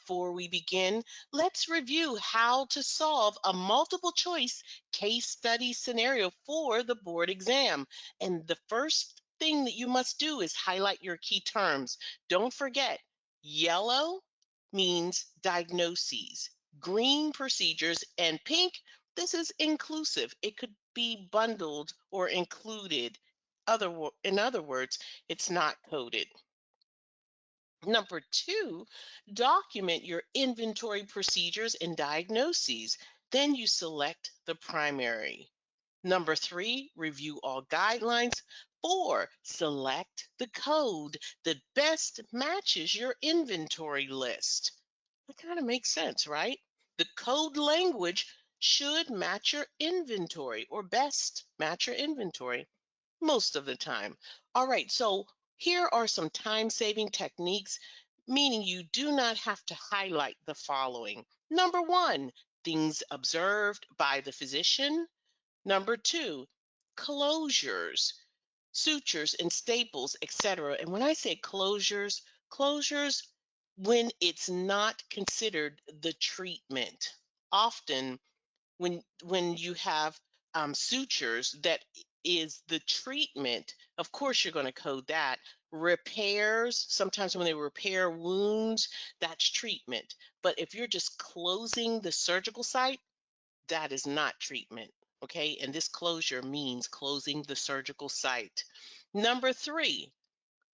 Before we begin, let's review how to solve a multiple choice case study scenario for the board exam. And the first thing that you must do is highlight your key terms. Don't forget, yellow means diagnoses, green procedures, and pink, this is inclusive. It could be bundled or included. In other words, it's not coded. Number two, document your inventory procedures and diagnoses. Then you select the primary. Number three, review all guidelines. Four, select the code that best matches your inventory list. That kind of makes sense, right? The code language should match your inventory or best match your inventory most of the time. All right, so here are some time-saving techniques, meaning you do not have to highlight the following. Number one, things observed by the physician. Number two, closures, sutures and staples, etc. And when I say closures, closures when it's not considered the treatment. Often when you have sutures that is the treatment, of course you're going to code that. Repairs, sometimes when they repair wounds, that's treatment. But if you're just closing the surgical site, that is not treatment. Okay, and this closure means closing the surgical site. Number three,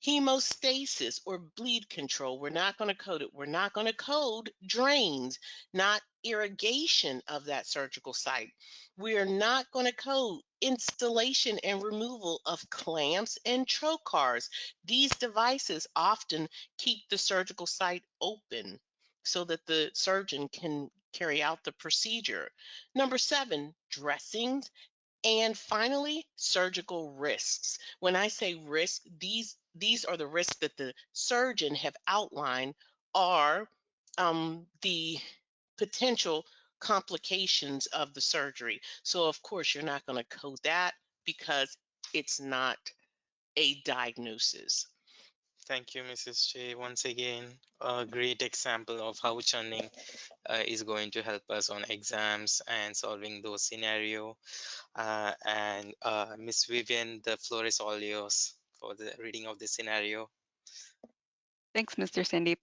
hemostasis or bleed control. We're not going to code it. We're not going to code drains, not irrigation of that surgical site. We are not going to code installation and removal of clamps and trocars. These devices often keep the surgical site open so that the surgeon can carry out the procedure. Number seven, dressings. And finally, surgical risks. When I say risk, these are the risks that the surgeon have outlined are the potential complications of the surgery. So of course, you're not going to code that because it's not a diagnosis. Thank you, Mrs. J. Once again, a great example of how churning is going to help us on exams and solving those scenario. And Miss Vivian, the floor is all yours for the reading of the scenario. Thanks, Mr. Sandeep.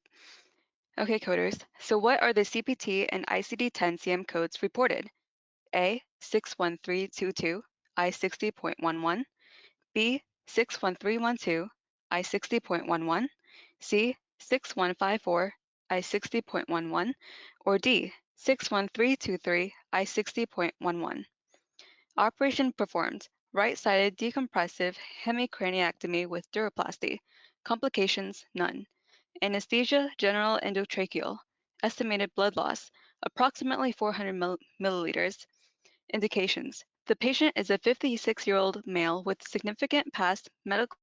Okay, coders. So what are the CPT and ICD-10 CM codes reported? A, 61322, I60.11. B, 61312, I60.11. C, 6154, I60.11. Or D, 61323, I60.11. Operation performed. Right-sided decompressive hemicraniectomy with duroplasty. Complications, none. Anesthesia, general endotracheal. Estimated blood loss, approximately 400 milliliters. Indications. The patient is a 56-year-old male with significant past medical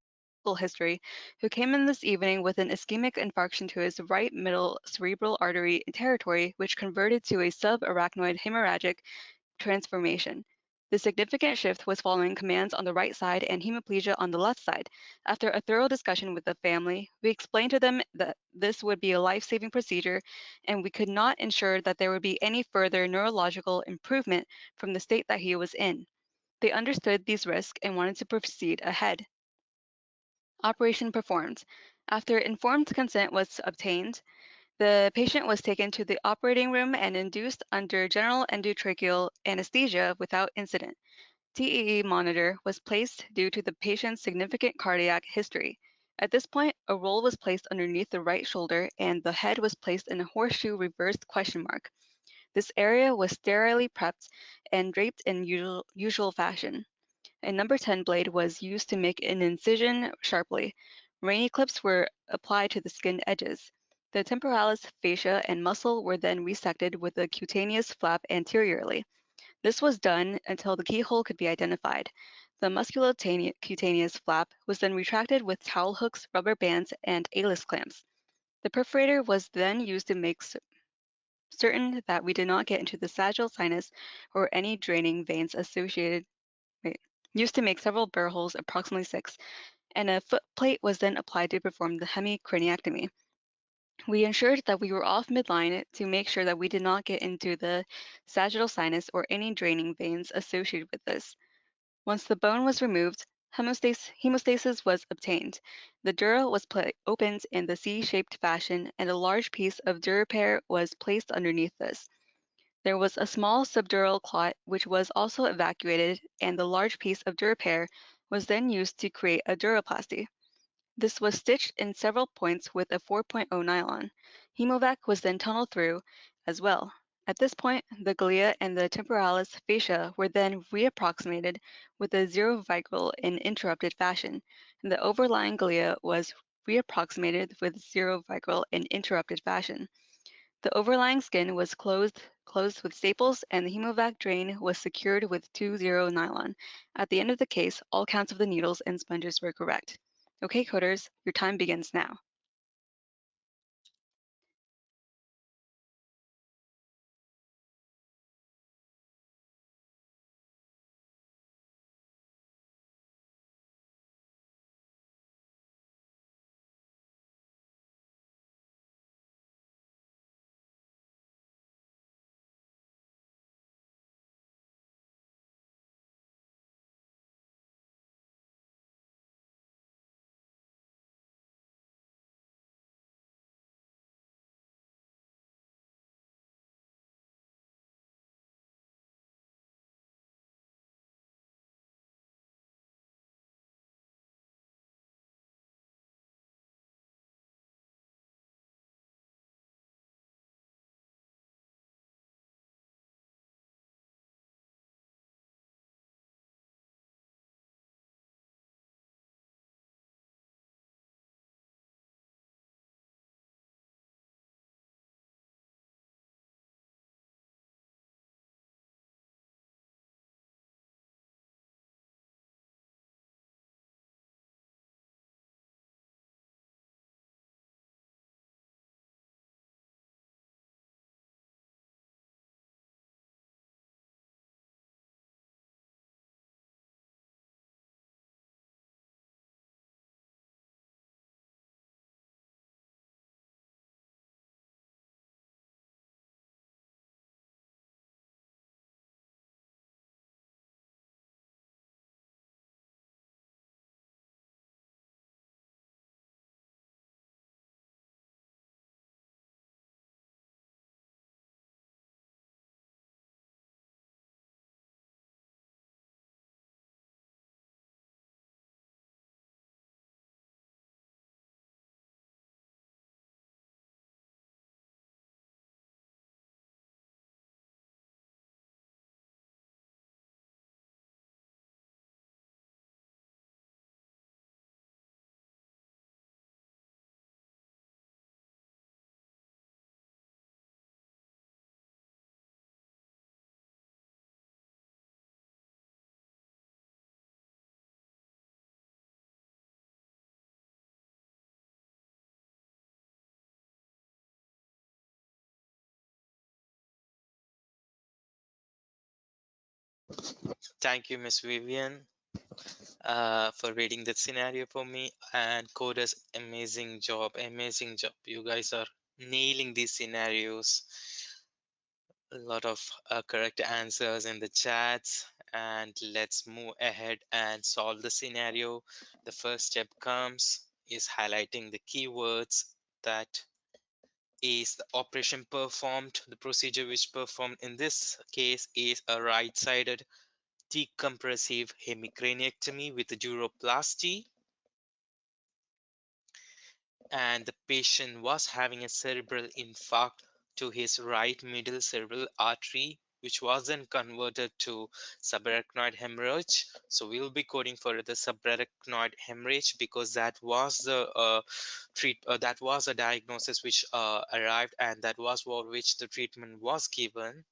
history who came in this evening with an ischemic infarction to his right middle cerebral artery territory, which converted to a subarachnoid hemorrhagic transformation. The significant shift was following commands on the right side and hemiplegia on the left side. After a thorough discussion with the family, we explained to them that this would be a life-saving procedure and we could not ensure that there would be any further neurological improvement from the state that he was in. They understood these risks and wanted to proceed ahead. Operation performed. After informed consent was obtained, the patient was taken to the operating room and induced under general endotracheal anesthesia without incident. TEE monitor was placed due to the patient's significant cardiac history. At this point, a roll was placed underneath the right shoulder and the head was placed in a horseshoe reversed question mark. This area was sterilely prepped and draped in usual fashion. A number 10 blade was used to make an incision sharply. Rainy clips were applied to the skin edges. The temporalis fascia and muscle were then resected with a cutaneous flap anteriorly. This was done until the keyhole could be identified. The musculocutaneous flap was then retracted with towel hooks, rubber bands, and ALIS clamps. The perforator was then used to make certain that we did not get into the sagittal sinus or any draining veins associated, used to make several burr holes, approximately 6, and a foot plate was then applied to perform the hemicraniectomy. We ensured that we were off midline to make sure that we did not get into the sagittal sinus or any draining veins associated with this. Once the bone was removed, hemostasis was obtained. The dura was opened in the C-shaped fashion, and a large piece of duraper was placed underneath this. There was a small subdural clot which was also evacuated, and the large piece of duraper was then used to create a duroplasty. This was stitched in several points with a 4.0 nylon. Hemovac was then tunneled through as well. At this point, the glia and the temporalis fascia were then reapproximated with a zero vigral in interrupted fashion, and the overlying glia was reapproximated with zero vigral in interrupted fashion. The overlying skin was closed with staples, and the hemovac drain was secured with 2-0 nylon. At the end of the case, all counts of the needles and sponges were correct. Okay, coders, your time begins now. Thank you, Miss Vivian, for reading that scenario for me. And coders, amazing job, amazing job. You guys are nailing these scenarios. A lot of correct answers in the chats. And let's move ahead and solve the scenario. The first step comes is highlighting the keywords. That is the operation performed. The procedure which performed in this case is a right-sided decompressive hemicraniectomy with a duroplasty, and the patient was having a cerebral infarct to his right middle cerebral artery, which was then converted to subarachnoid hemorrhage. So we'll be coding for the subarachnoid hemorrhage because that was the that was a diagnosis which arrived, and that was for which the treatment was given.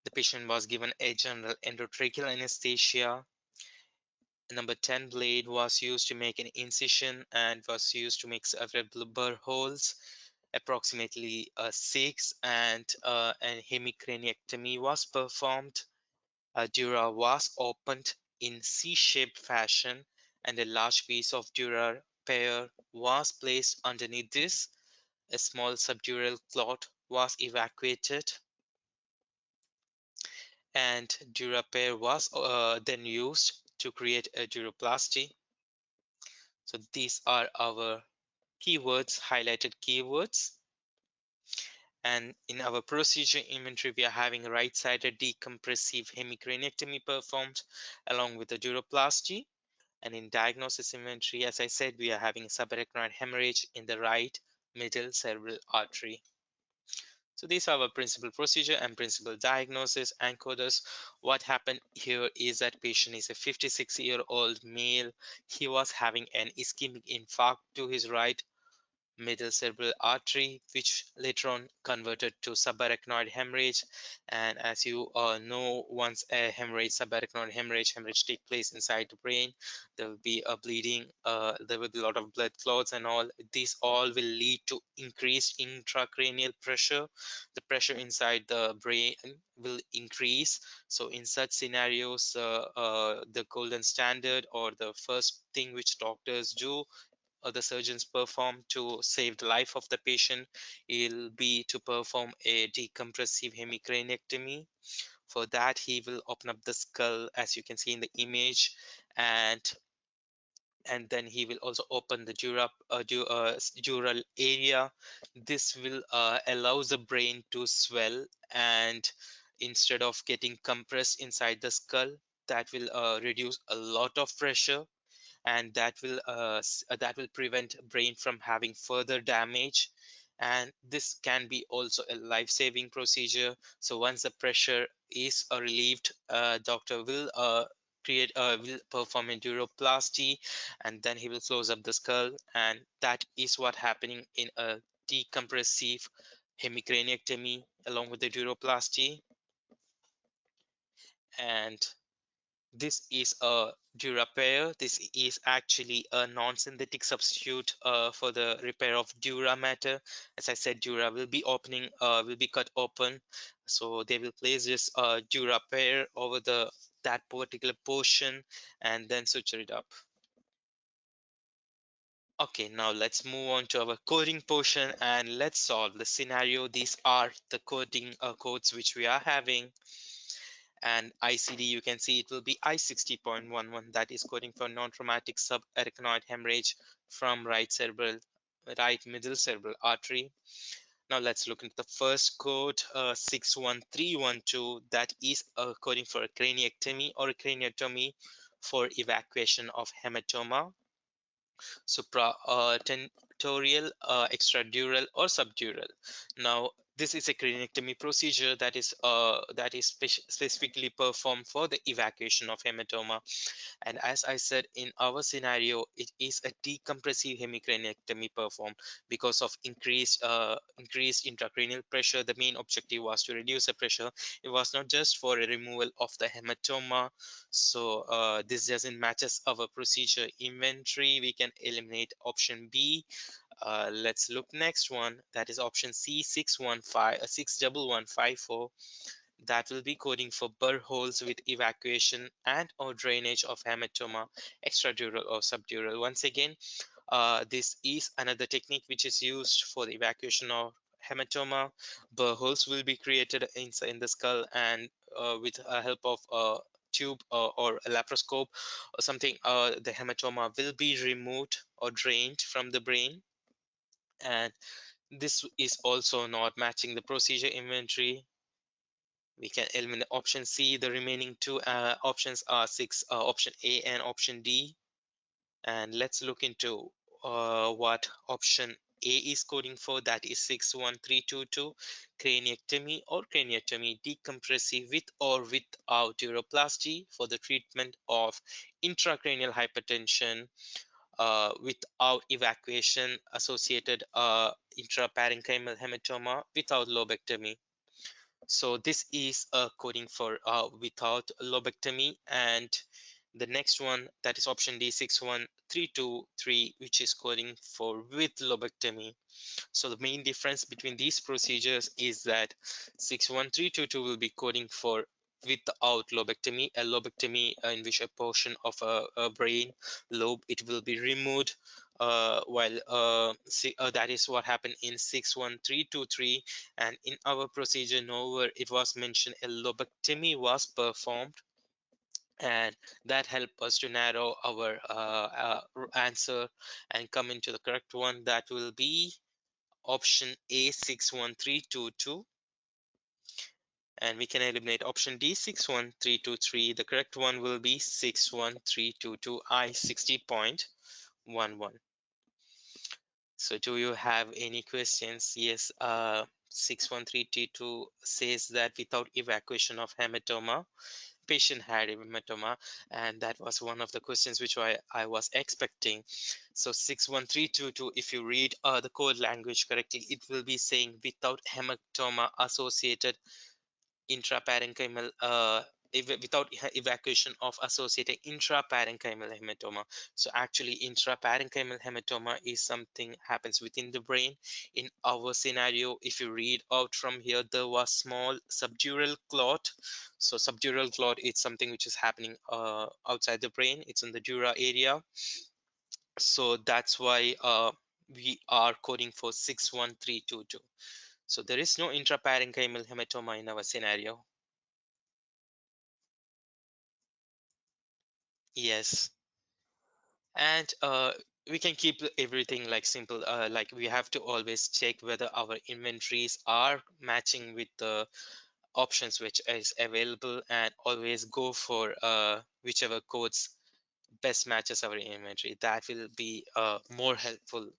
The patient was given a general endotracheal anesthesia. Number 10 blade was used to make an incision and was used to make several burr holes, approximately 6, and an hemicraniectomy was performed. Dura was opened in C-shaped fashion, and a large piece of dura pair was placed underneath this. A small subdural clot was evacuated, and dura pair was then used to create a duroplasty. So these are our keywords, highlighted keywords. And in our procedure inventory, we are having a right-sided decompressive hemicraniectomy performed along with the duroplasty. And in diagnosis inventory, as I said, we are having subarachnoid hemorrhage in the right middle cerebral artery. So these are our principal procedure and principal diagnosis and coders. What happened here is that patient is a 56-year-old male. He was having an ischemic infarct to his right middle cerebral artery, which later on converted to subarachnoid hemorrhage. And as you know, once a subarachnoid hemorrhage take place inside the brain, there will be a bleeding, there will be a lot of blood clots and all. These all will lead to increased intracranial pressure. The pressure inside the brain will increase. So in such scenarios, the golden standard, or the first thing which doctors do, the surgeons perform to save the life of the patient, will be to perform a decompressive hemicraniectomy. For that, he will open up the skull, as you can see in the image, and then he will also open the dural area. This will allows the brain to swell, and instead of getting compressed inside the skull, that will reduce a lot of pressure, and that will prevent brain from having further damage. And this can be also a life-saving procedure. So once the pressure is relieved, doctor will perform a duroplasty, and then he will close up the skull, and that is what happening in a decompressive hemicraniectomy along with the duroplasty. And this is a dura pair. This is actually a non-synthetic substitute for the repair of dura matter. As I said, dura will be cut open. So they will place this dura pair over that particular portion and then suture it up. Okay, now let's move on to our coding portion and let's solve the scenario. These are the coding codes which we are having. And ICD, you can see it will be I60.11, that is coding for non-traumatic subarachnoid hemorrhage from right middle cerebral artery. Now let's look into the first code, 61312, that is coding for a craniectomy or a craniotomy for evacuation of hematoma, supratentorial, extradural, or subdural. Now, this is a craniectomy procedure that is specifically performed for the evacuation of hematoma. And as I said, in our scenario, it is a decompressive hemicraniectomy performed because of increased intracranial pressure. The main objective was to reduce the pressure. It was not just for a removal of the hematoma. So this doesn't matches our procedure inventory. We can eliminate option B. Let's look next one. That is option C, 61154. That will be coding for burr holes with evacuation and or drainage of hematoma, extradural or subdural. Once again, this is another technique which is used for the evacuation of hematoma. Burr holes will be created inside in the skull, and with the help of a tube or a laparoscope or something, the hematoma will be removed or drained from the brain. And this is also not matching the procedure inventory. We can eliminate option C. The remaining two options are option A and option D. And let's look into what option A is coding for. That is 61322, craniectomy or craniotomy decompressive with or without uroplasty for the treatment of intracranial hypertension without evacuation associated intraparenchymal hematoma without lobectomy. So this is coding for without lobectomy. And the next one, that is option D, 61323, which is coding for with lobectomy. So the main difference between these procedures is that 61322 will be coding for without lobectomy. A lobectomy in which a portion of a brain lobe, it will be removed, that is what happened in 61323. And in our procedure nowhere it was mentioned a lobectomy was performed, and that helped us to narrow our answer and come into the correct one. That will be option A, 61322. And we can eliminate option D, 61323. The correct one will be 61322, I 60.11. So do you have any questions? Yes, 61322 says that without evacuation of hematoma, patient had a hematoma, and that was one of the questions which I was expecting. So 61322, if you read the code language correctly, it will be saying without hematoma associated intraparenchymal without evacuation of associated intraparenchymal hematoma. So actually intraparenchymal hematoma is something happens within the brain. In our scenario, if you read out from here, there was small subdural clot. So subdural clot is something which is happening outside the brain. It's in the dura area. So that's why we are coding for 61322. So there is no intraparenchymal hematoma in our scenario. Yes. And we can keep everything like simple, like we have to always check whether our inventories are matching with the options which is available, and always go for whichever codes best matches our inventory. That will be more helpful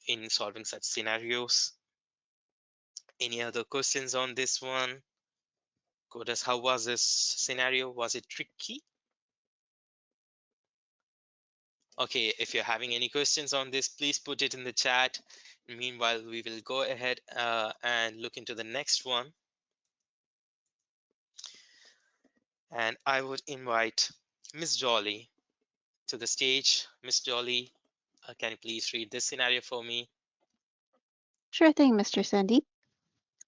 in solving such scenarios. Any other questions on this one? Coders, how was this scenario? Was it tricky? Okay, if you're having any questions on this, please put it in the chat. Meanwhile, we will go ahead and look into the next one. And I would invite Miss Jolly to the stage. Miss Jolly, can you please read this scenario for me? Sure thing, Mr. Sandeep.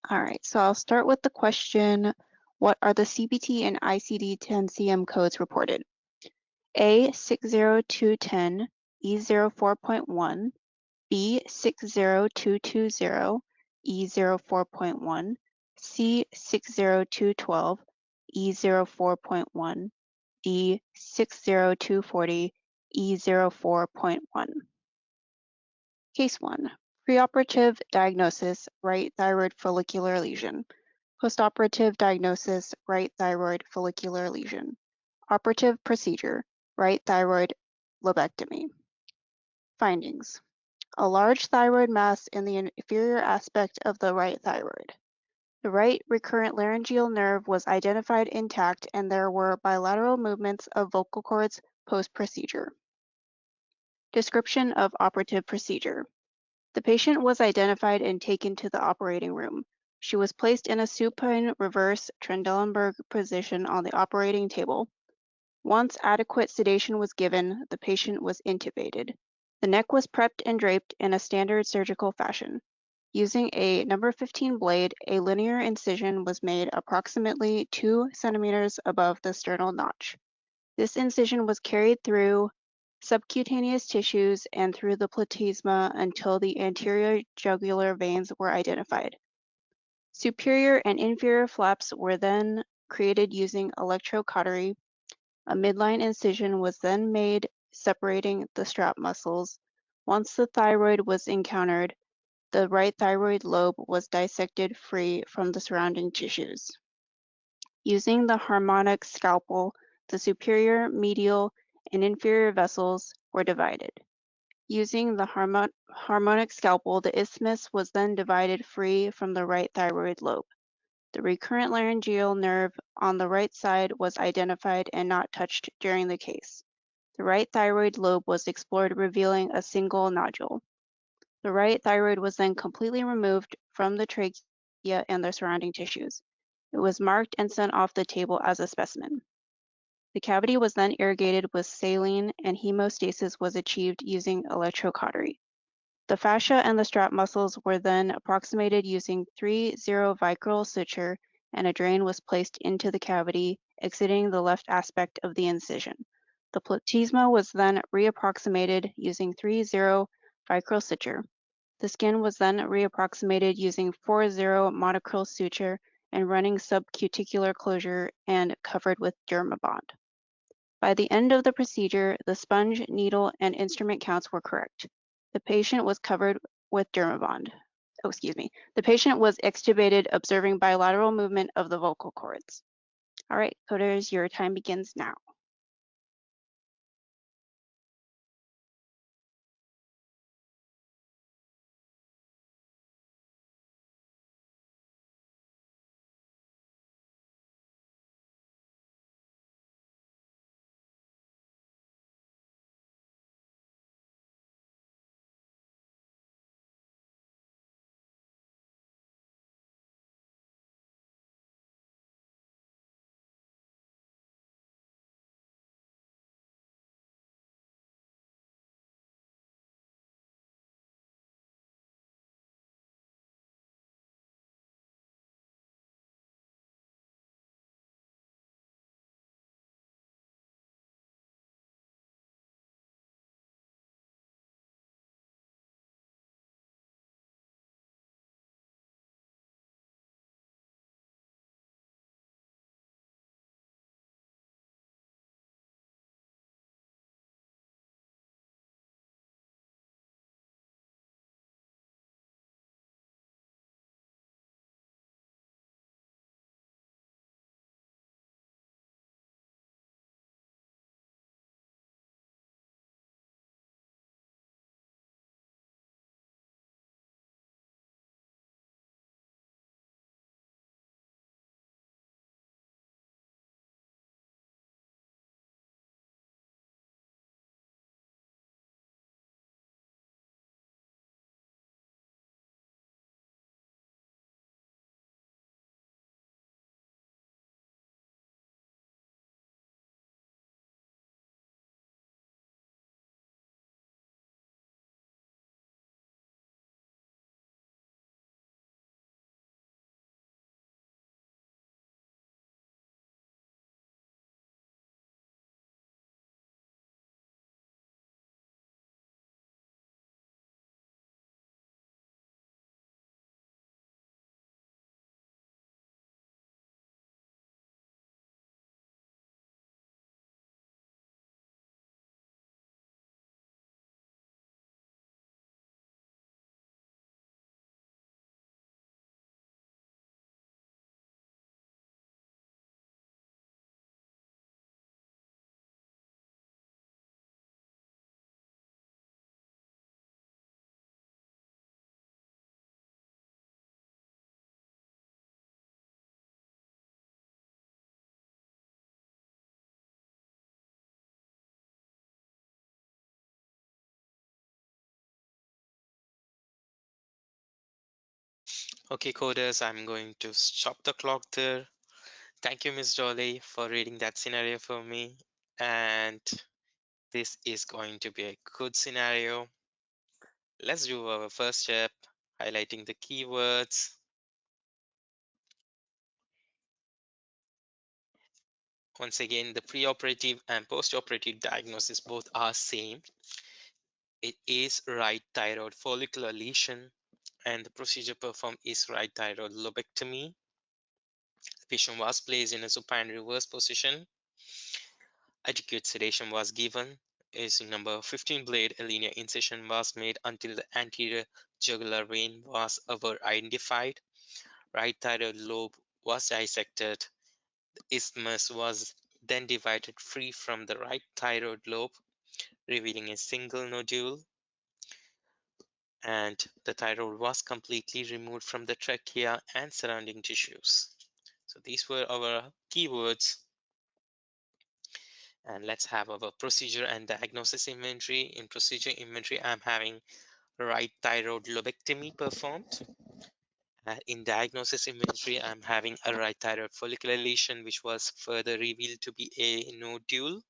All right, so I'll start with the question, what are the CPT and ICD-10-CM codes reported? A 60210 E04.1, B 60220 E04.1, C 60212 E04.1, D 60240 E04.1. Case 1. Preoperative diagnosis, right thyroid follicular lesion. Postoperative diagnosis, right thyroid follicular lesion. Operative procedure, right thyroid lobectomy. Findings. A large thyroid mass in the inferior aspect of the right thyroid. The right recurrent laryngeal nerve was identified intact, and there were bilateral movements of vocal cords post-procedure. Description of operative procedure. The patient was identified and taken to the operating room. She was placed in a supine reverse Trendelenburg position on the operating table. Once adequate sedation was given, the patient was intubated. The neck was prepped and draped in a standard surgical fashion. Using a number 15 blade, a linear incision was made approximately 2 centimeters above the sternal notch. This incision was carried through subcutaneous tissues and through the platysma until the anterior jugular veins were identified. Superior and inferior flaps were then created using electrocautery. A midline incision was then made separating the strap muscles. Once the thyroid was encountered, the right thyroid lobe was dissected free from the surrounding tissues. Using the harmonic scalpel, the superior, medial, and inferior vessels were divided. Using the harmonic scalpel, the isthmus was then divided free from the right thyroid lobe. The recurrent laryngeal nerve on the right side was identified and not touched during the case. The right thyroid lobe was explored, revealing a single nodule. The right thyroid was then completely removed from the trachea and the surrounding tissues. It was marked and sent off the table as a specimen. The cavity was then irrigated with saline, and hemostasis was achieved using electrocautery. The fascia and the strap muscles were then approximated using 3-0 vicryl suture, and a drain was placed into the cavity, exiting the left aspect of the incision. The platysma was then reapproximated using 3-0 vicryl suture. The skin was then reapproximated using 4-0 monocryl suture and running subcuticular closure and covered with Dermabond. By the end of the procedure, the sponge, needle, and instrument counts were correct. The patient was covered with Dermabond. The patient was extubated, observing bilateral movement of the vocal cords. All right, coders, your time begins now. Okay, coders, I'm going to stop the clock there. Thank you, Miss Dolly, for reading that scenario for me. And this is going to be a good scenario. Let's do our first step, highlighting the keywords. Once again, the preoperative and postoperative diagnosis both are same. It is right thyroid follicular lesion, and the procedure performed is right thyroid lobectomy. The patient was placed in a supine reverse position. Adequate sedation was given. Using number 15 blade, a linear incision was made until the anterior jugular vein was ever identified. Right thyroid lobe was dissected. The isthmus was then divided free from the right thyroid lobe, revealing a single nodule. And the thyroid was completely removed from the trachea and surrounding tissues. So these were our keywords. And let's have our procedure and diagnosis inventory. In procedure inventory, I'm having right thyroid lobectomy performed. In diagnosis inventory, I'm having a right thyroid follicular lesion, which was further revealed to be a nodule.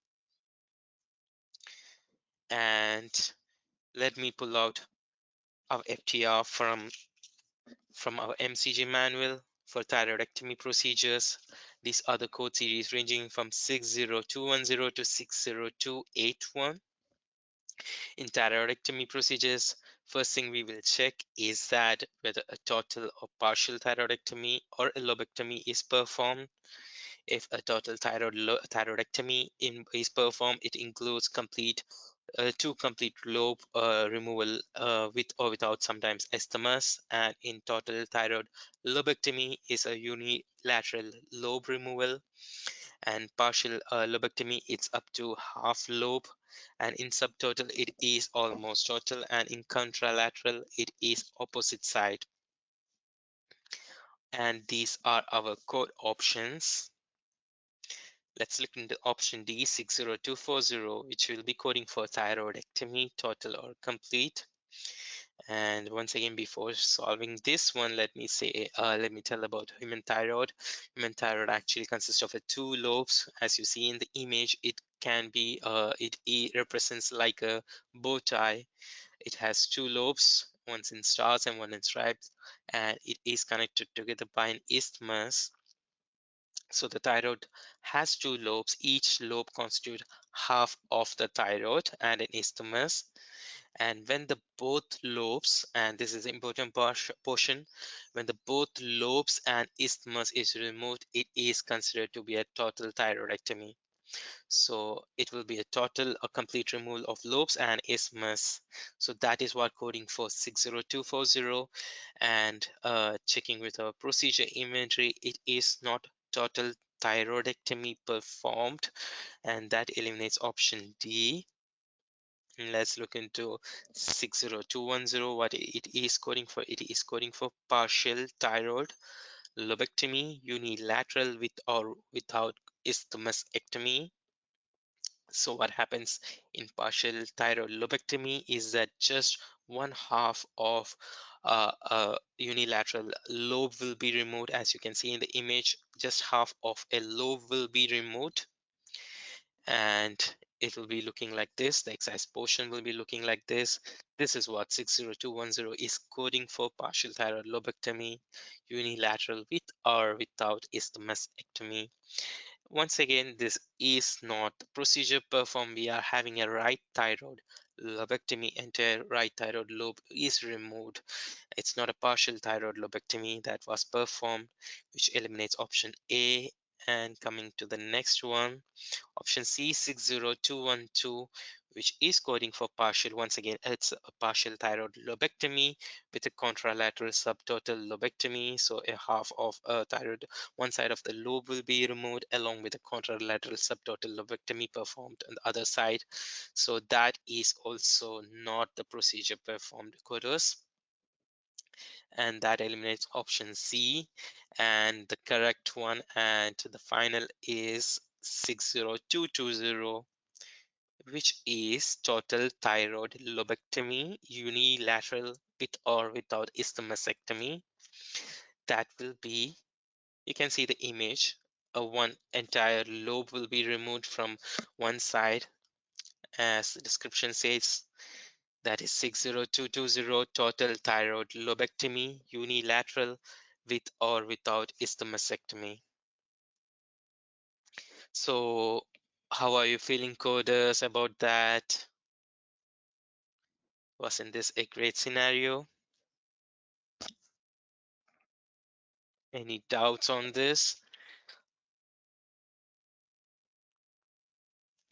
And let me pull out our FTR from our MCG manual for thyroidectomy procedures. These are the code series ranging from 60210 to 60281. In thyroidectomy procedures, first thing we will check is that whether a total or partial thyroidectomy or a lobectomy is performed. If a total thyroidectomy is performed, it includes two complete lobe removal with or without sometimes isthmus, and in total thyroid lobectomy is a unilateral lobe removal, and partial lobectomy it's up to half lobe, and in subtotal it is almost total, and in contralateral it is opposite side. And these are our code options. Let's look into option D, 60240, which will be coding for thyroidectomy, total or complete. And once again, before solving this one, let me tell about human thyroid. Human thyroid actually consists of two lobes. As you see in the image, it can be, it represents like a bow tie. It has two lobes, one in stars and one in stripes, and it is connected together by an isthmus. So the thyroid has two lobes. Each lobe constitutes half of the thyroid and an isthmus. And when the both lobes, and this is the important portion, when the both lobes and isthmus is removed, it is considered to be a total thyroidectomy. So it will be a complete removal of lobes and isthmus. So that is what coding for 60240. And checking with our procedure inventory, it is not total thyroidectomy performed, and that eliminates option D. Let's look into 60210. What it is coding for? It is coding for partial thyroid lobectomy, unilateral with or without isthmusectomy. So what happens in partial thyroid lobectomy is that just one half of unilateral lobe will be removed. As you can see in the image, just half of a lobe will be removed, and it will be looking like this. The excised portion will be looking like this. This is what 60210 is coding for: partial thyroid lobectomy, unilateral with or without isthmusectomy. Once again, this is not the procedure performed. We are having a right thyroid lobectomy. Entire right thyroid lobe is removed. It's not a partial thyroid lobectomy that was performed, which eliminates option A. And coming to the next one, option C, 60212, which is coding for partial. Once again, it's a partial thyroid lobectomy with a contralateral subtotal lobectomy. So a half of a thyroid, one side of the lobe will be removed, along with a contralateral subtotal lobectomy performed on the other side. So that is also not the procedure performed, coders. And that eliminates option C. And the correct one and the final is 60220, which is total thyroid lobectomy, unilateral with or without isthmusectomy. That will be, you can see the image, one entire lobe will be removed from one side, as the description says. That is 60220, total thyroid lobectomy, unilateral with or without isthmusectomy. So how are you feeling, coders, about that? Wasn't this a great scenario? Any doubts on this?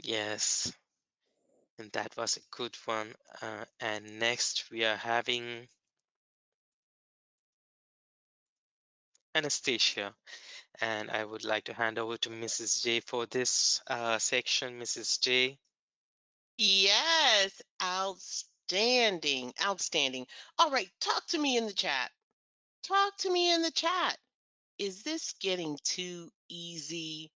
Yes, and that was a good one. And next we are having anesthesia. And I would like to hand over to Mrs. J for this section. Mrs. J. Yes, outstanding, outstanding. All right, talk to me in the chat. Talk to me in the chat. Is this getting too easy?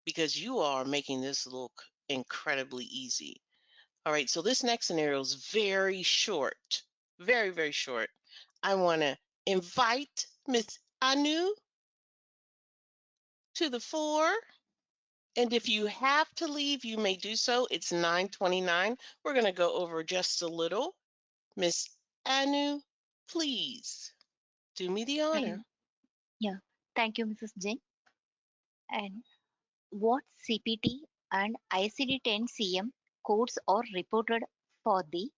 Because you are making this look incredibly easy. All right, so this next scenario is very short, very, very short. I want to invite Miss Anu to the fore. And if you have to leave, you may do so. It's 9:29. We're going to go over just a little. Miss Anu, please do me the Thank, honor. Yeah, thank you, Mrs. Jain. And what CPT and ICD-10-CM codes are reported for the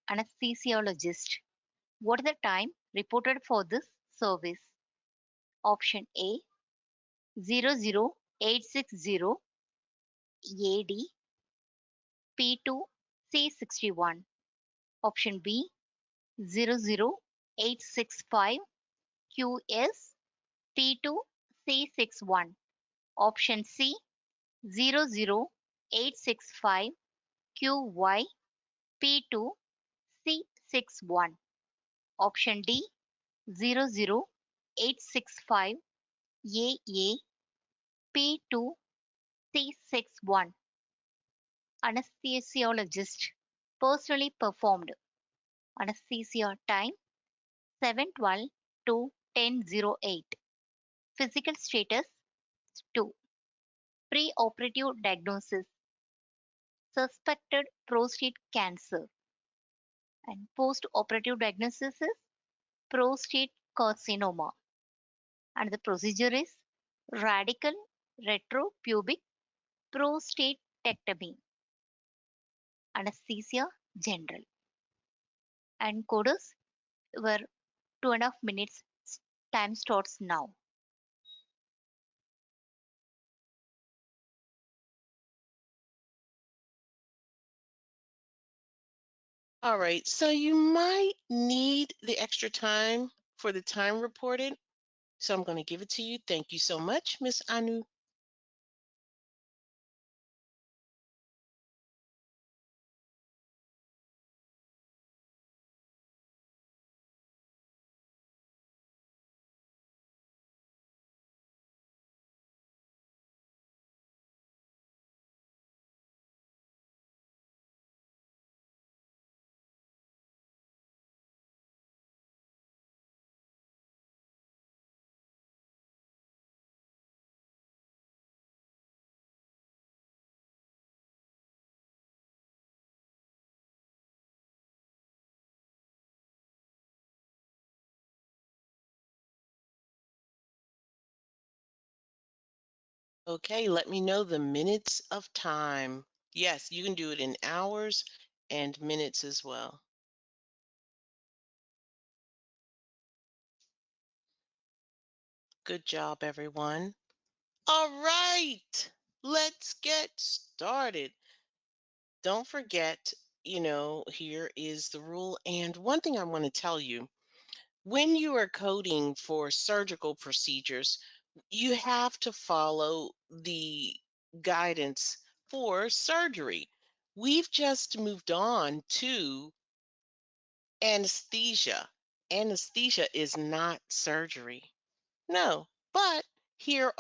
anesthesiologist? What is the time reported for this service? Option A 00860 AD P2 C61. Option B 00865 QS P2 C61. Option C 00865 QY P2 C61. Option D 00865 AA P2 C61. Anesthesiologist personally performed. Anesthesia time 7:12 to 10:08. Physical status 2. Preoperative diagnosis suspected prostate cancer, and post-operative diagnosis is prostate carcinoma, and the procedure is radical retropubic prostatectomy. Anesthesia general. And coders were 2.5 minutes. Time starts now. All right, so you might need the extra time for the time reported. So I'm going to give it to you. Thank you so much, Miss Anu. Okay, let me know the minutes of time. Yes, you can do it in hours and minutes as well. Good job, everyone. All right, let's get started. Don't forget, here is the rule. And one thing I want to tell you, when you are coding for surgical procedures, you have to follow the guidance for surgery. We've just moved on to anesthesia. Anesthesia is not surgery. No, but here's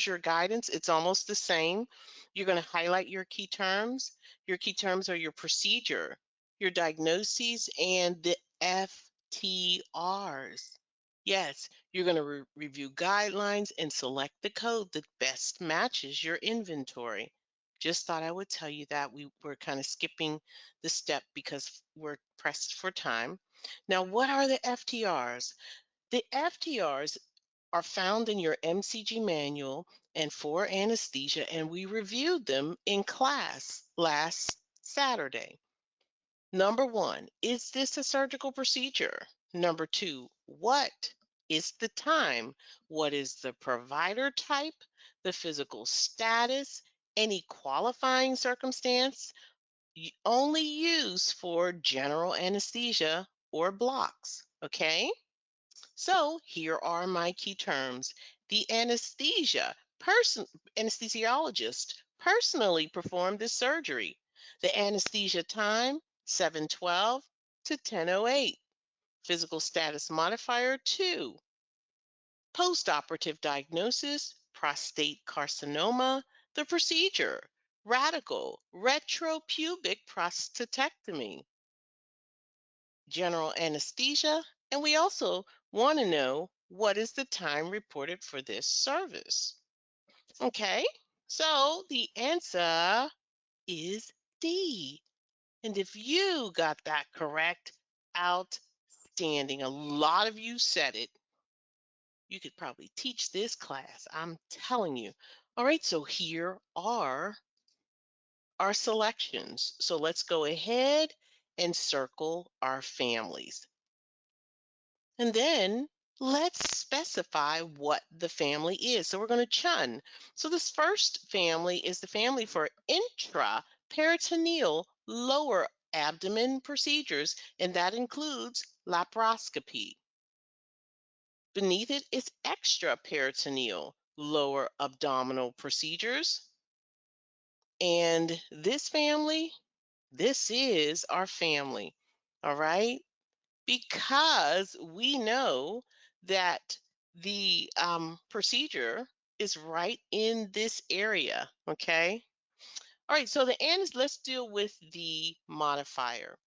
your guidance. It's almost the same. You're going to highlight your key terms. Your key terms are your procedure, your diagnoses, and the FTRs. Yes, you're going to review guidelines and select the code that best matches your inventory. Just thought I would tell you that we were kind of skipping the step because we're pressed for time. Now, what are the FTRs? The FTRs are found in your MCG manual and for anesthesia, and we reviewed them in class last Saturday. Number one, is this a surgical procedure? Number two, what is the time? What is the provider type, the physical status, any qualifying circumstance? Only used for general anesthesia or blocks, okay? So here are my key terms. The anesthesiologist personally performed this surgery. The anesthesia time, 7:12 to 10:08. Physical status modifier 2. Postoperative diagnosis, prostate carcinoma. The procedure, radical retropubic prostatectomy. General anesthesia, and we also want to know what is the time reported for this service. Okay, so the answer is D. And if you got that correct, outstanding. A lot of you said it. You could probably teach this class, I'm telling you. All right, so here are our selections. So let's go ahead and circle our families. And then let's specify what the family is. So we're going to chun. So this first family is the family for intraperitoneal lower abdomen procedures, and that includes laparoscopy. Beneath it is extraperitoneal lower abdominal procedures. And this family, this is our family. All right. Because we know that the procedure is right in this area. Okay. All right. So let's deal with the modifier.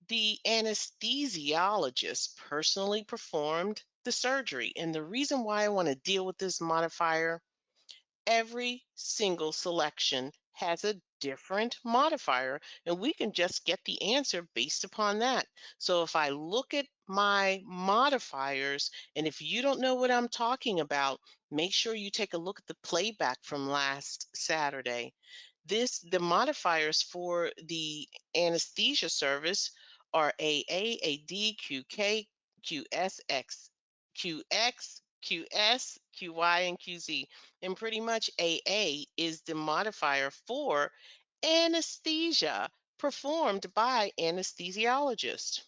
The anesthesiologist personally performed the surgery. And the reason why I want to deal with this modifier, every single selection has a different modifier, and we can just get the answer based upon that. So if I look at my modifiers, and if you don't know what I'm talking about, make sure you take a look at the playback from last Saturday. The modifiers for the anesthesia service are AA, AD, QK, QSX, QX, QS, QY, and QZ. And pretty much AA is the modifier for anesthesia performed by anesthesiologist.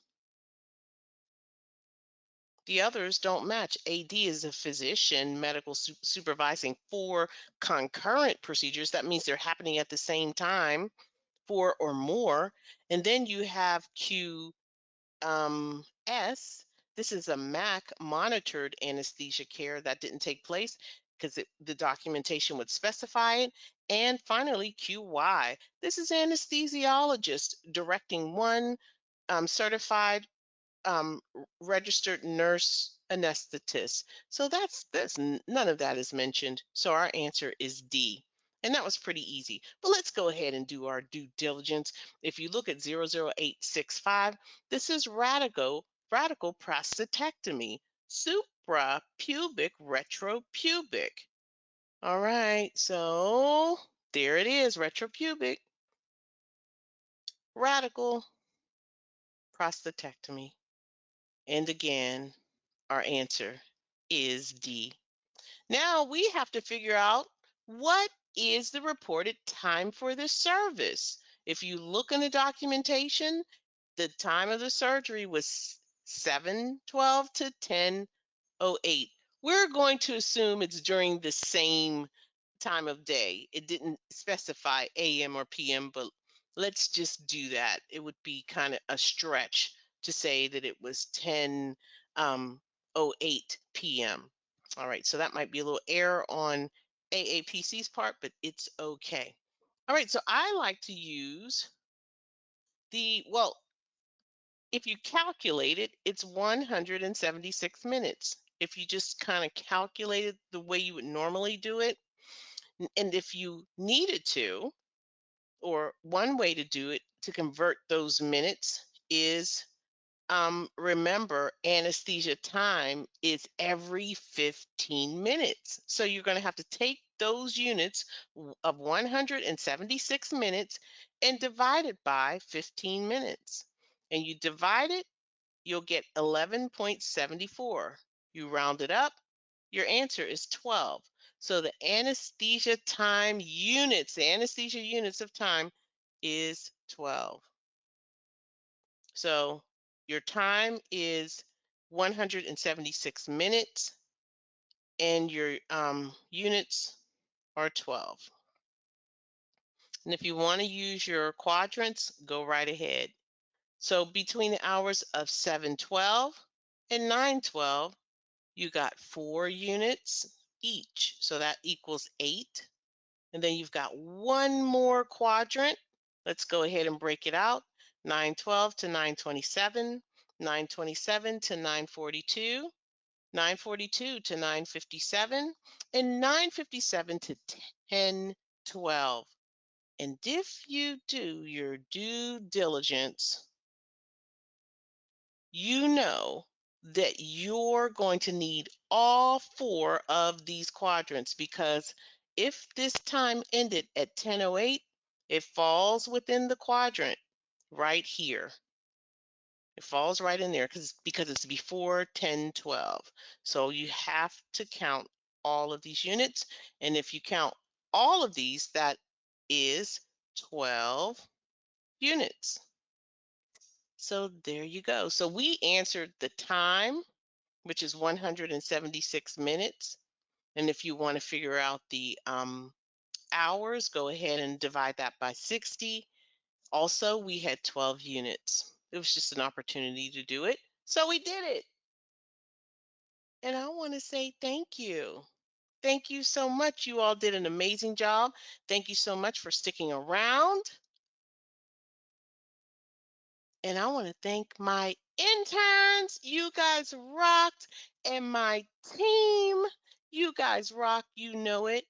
The others don't match. AD is a physician medical supervising 4 concurrent procedures. That means they're happening at the same time, 4 or more. And then you have QS. This is a MAC monitored anesthesia care that didn't take place because the documentation would specify it. And finally, QY. This is anesthesiologist directing one certified registered nurse anesthetist. So none of that is mentioned. So our answer is D. And that was pretty easy. But let's go ahead and do our due diligence. If you look at 00865, this is radical prostatectomy, suprapubic retropubic. All right, so there it is, retropubic, radical prostatectomy. And again, our answer is D. Now we have to figure out what is the reported time for this service. If you look in the documentation, the time of the surgery was 7:12 to 10:08. We're going to assume it's during the same time of day. It didn't specify AM or PM, but let's just do that. It would be kind of a stretch to say that it was 10:08 p.m. All right, so that might be a little error on AAPC's part, but it's okay. All right, so I like to use well, if you calculate it, it's 176 minutes. If you just kind of calculate it the way you would normally do it, and if you needed to, or one way to do it to convert those minutes is remember, anesthesia time is every 15 minutes. So you're going to have to take those units of 176 minutes and divide it by 15 minutes. And you divide it, you'll get 11.74. You round it up, your answer is 12. So the anesthesia units of time is 12. So your time is 176 minutes and your units are 12. And if you want to use your quadrants, go right ahead. So between the hours of 7:12 and 9:12, you got 4 units each. So that equals 8. And then you've got one more quadrant. Let's go ahead and break it out. 9:12 to 9:27, 9:27 to 9:42, 9:42 to 9:57, and 9:57 to 10:12. And if you do your due diligence, you know that you're going to need all 4 of these quadrants, because if this time ended at 10:08, it falls within the quadrant right here. It falls right in there because it's before 10:12. So you have to count all of these units. And if you count all of these, that is 12 units. So there you go. So we answered the time, which is 176 minutes. And if you want to figure out the hours, go ahead and divide that by 60. Also, we had 12 units. It was just an opportunity to do it. So we did it. And I want to say thank you. Thank you so much. You all did an amazing job. Thank you so much for sticking around. And I want to thank my interns. You guys rocked. And my team. You guys rock. You know it.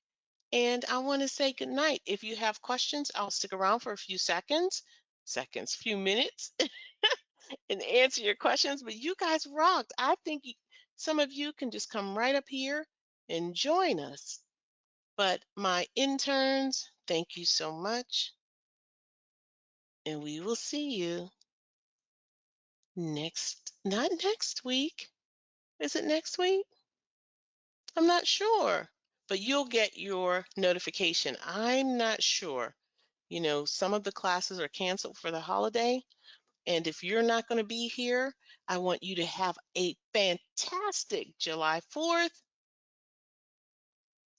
And I want to say good night. If you have questions, I'll stick around for a few few minutes, and answer your questions. But you guys rocked. I think some of you can just come right up here and join us. But my interns, thank you so much. And we will see you not next week. Is it next week? I'm not sure. But you'll get your notification. I'm not sure. You know, some of the classes are canceled for the holiday. And if you're not going to be here, I want you to have a fantastic July 4th.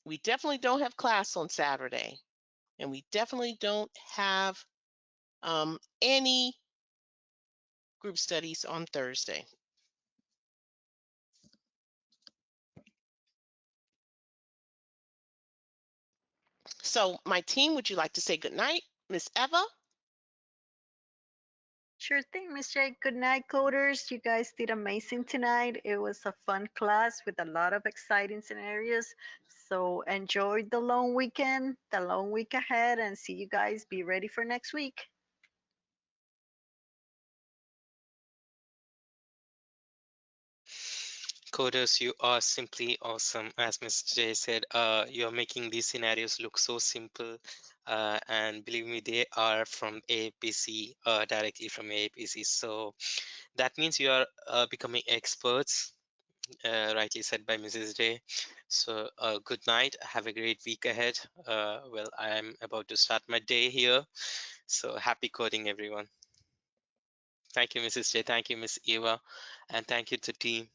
We definitely don't have class on Saturday. And we definitely don't have any group studies on Thursday. So, my team, would you like to say goodnight? Miss Eva? Sure thing, Miss J. Good night, coders. You guys did amazing tonight. It was a fun class with a lot of exciting scenarios. So enjoy the long weekend, the long week ahead, and see you guys. Be ready for next week. Coders, you are simply awesome. As Mr. J said, you're making these scenarios look so simple. And believe me, they are from APC, directly from APC. So that means you are becoming experts, rightly said by Mrs. J. So good night. Have a great week ahead. Well, I'm about to start my day here. So happy coding, everyone. Thank you, Mrs. J. Thank you, Miss Eva. And thank you to the team.